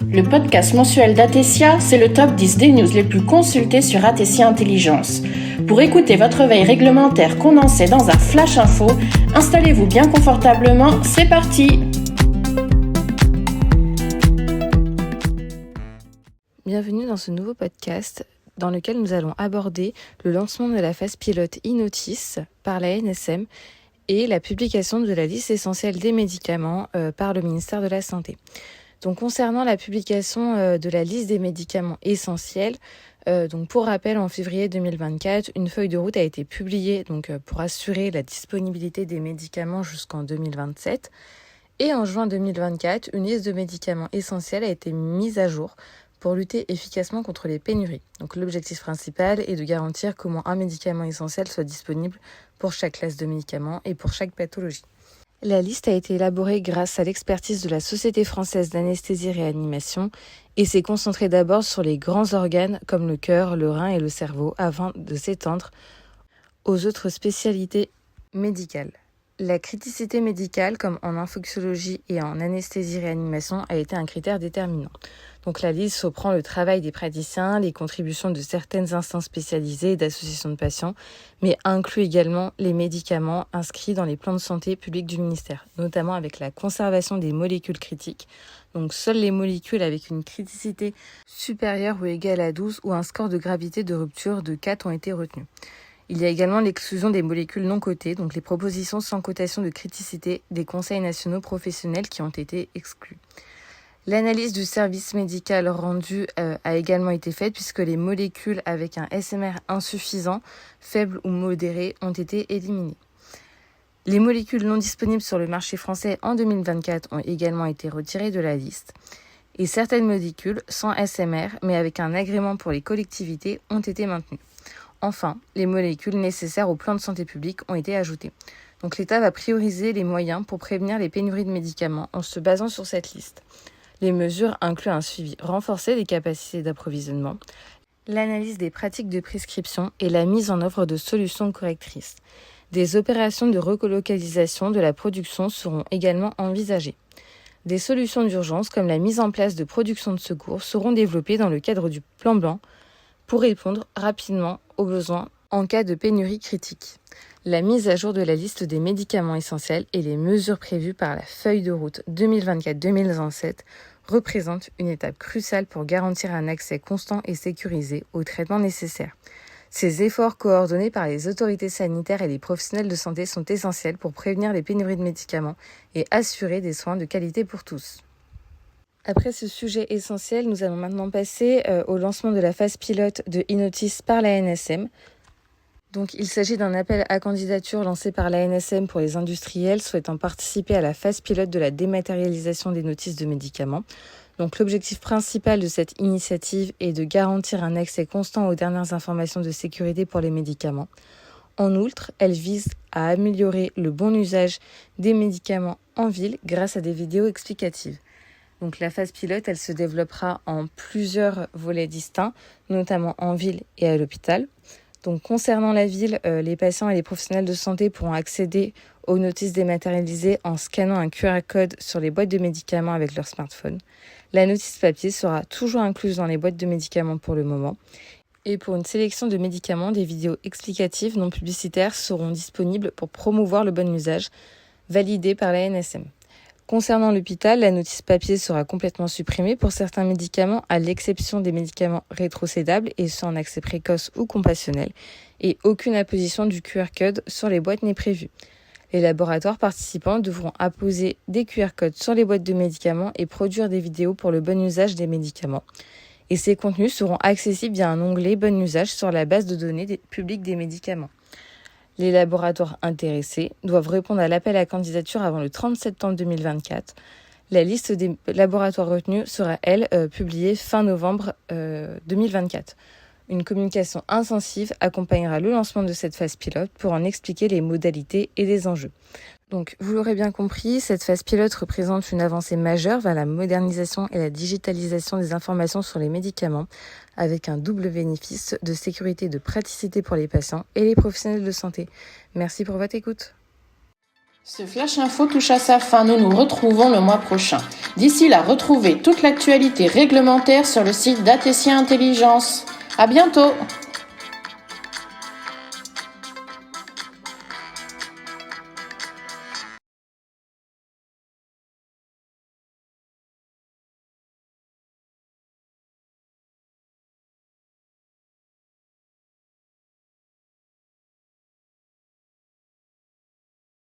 Le podcast mensuel d'Atesia, c'est le top 10 des news les plus consultées sur Atesia Intelligence. Pour écouter votre veille réglementaire condensée dans un flash info, installez-vous bien confortablement, c'est parti! Bienvenue dans ce nouveau podcast dans lequel nous allons aborder le lancement de la phase pilote e-Notice par la NSM et la publication de la liste essentielle des médicaments par le ministère de la Santé. Donc concernant la publication de la liste des médicaments essentiels, donc pour rappel, en février 2024, une feuille de route a été publiée pour assurer la disponibilité des médicaments jusqu'en 2027. Et en juin 2024, une liste de médicaments essentiels a été mise à jour pour lutter efficacement contre les pénuries. Donc l'objectif principal est de garantir qu'au moins un médicament essentiel soit disponible pour chaque classe de médicaments et pour chaque pathologie. La liste a été élaborée grâce à l'expertise de la Société française d'anesthésie-réanimation et s'est concentrée d'abord sur les grands organes comme le cœur, le rein et le cerveau avant de s'étendre aux autres spécialités médicales. La criticité médicale, comme en infectiologie et en anesthésie-réanimation, a été un critère déterminant. Donc la liste reprend le travail des praticiens, les contributions de certaines instances spécialisées et d'associations de patients, mais inclut également les médicaments inscrits dans les plans de santé publics du ministère, notamment avec la conservation des molécules critiques. Donc seules les molécules avec une criticité supérieure ou égale à 12 ou un score de gravité de rupture de 4 ont été retenus. Il y a également l'exclusion des molécules non cotées, donc les propositions sans cotation de criticité des conseils nationaux professionnels qui ont été exclues. L'analyse du service médical rendu a également été faite puisque les molécules avec un SMR insuffisant, faible ou modéré ont été éliminées. Les molécules non disponibles sur le marché français en 2024 ont également été retirées de la liste. Et certaines molécules sans SMR mais avec un agrément pour les collectivités ont été maintenues. Enfin, les molécules nécessaires au plan de santé publique ont été ajoutées. Donc l'État va prioriser les moyens pour prévenir les pénuries de médicaments en se basant sur cette liste. Les mesures incluent un suivi renforcé des capacités d'approvisionnement, l'analyse des pratiques de prescription et la mise en œuvre de solutions correctrices. Des opérations de relocalisation de la production seront également envisagées. Des solutions d'urgence comme la mise en place de production de secours seront développées dans le cadre du plan blanc pour répondre rapidement aux besoins en cas de pénurie critique. La mise à jour de la liste des médicaments essentiels et les mesures prévues par la feuille de route 2024-2027 représentent une étape cruciale pour garantir un accès constant et sécurisé aux traitements nécessaires. Ces efforts coordonnés par les autorités sanitaires et les professionnels de santé sont essentiels pour prévenir les pénuries de médicaments et assurer des soins de qualité pour tous. Après ce sujet essentiel, nous allons maintenant passer au lancement de la phase pilote de e-Notice par la NSM. Donc, il s'agit d'un appel à candidature lancé par la NSM pour les industriels souhaitant participer à la phase pilote de la dématérialisation des notices de médicaments. Donc, l'objectif principal de cette initiative est de garantir un accès constant aux dernières informations de sécurité pour les médicaments. En outre, elle vise à améliorer le bon usage des médicaments en ville grâce à des vidéos explicatives. Donc la phase pilote, elle se développera en plusieurs volets distincts, notamment en ville et à l'hôpital. Donc concernant la ville, les patients et les professionnels de santé pourront accéder aux notices dématérialisées en scannant un QR code sur les boîtes de médicaments avec leur smartphone. La notice papier sera toujours incluse dans les boîtes de médicaments pour le moment. Et pour une sélection de médicaments, des vidéos explicatives non publicitaires seront disponibles pour promouvoir le bon usage, validées par la NSM. Concernant l'hôpital, la notice papier sera complètement supprimée pour certains médicaments, à l'exception des médicaments rétrocédables et ceux en accès précoce ou compassionnel, et aucune apposition du QR code sur les boîtes n'est prévue. Les laboratoires participants devront apposer des QR codes sur les boîtes de médicaments et produire des vidéos pour le bon usage des médicaments. Et ces contenus seront accessibles via un onglet « Bon usage » sur la base de données publique des médicaments. Les laboratoires intéressés doivent répondre à l'appel à candidature avant le 30 septembre 2024. La liste des laboratoires retenus sera, elle, publiée fin novembre 2024. Une communication intensive accompagnera le lancement de cette phase pilote pour en expliquer les modalités et les enjeux. Donc, vous l'aurez bien compris, cette phase pilote représente une avancée majeure vers la modernisation et la digitalisation des informations sur les médicaments, avec un double bénéfice de sécurité et de praticité pour les patients et les professionnels de santé. Merci pour votre écoute. Ce Flash Info touche à sa fin, nous nous retrouvons le mois prochain. D'ici là, retrouvez toute l'actualité réglementaire sur le site d'Atesia Intelligence. À bientôt!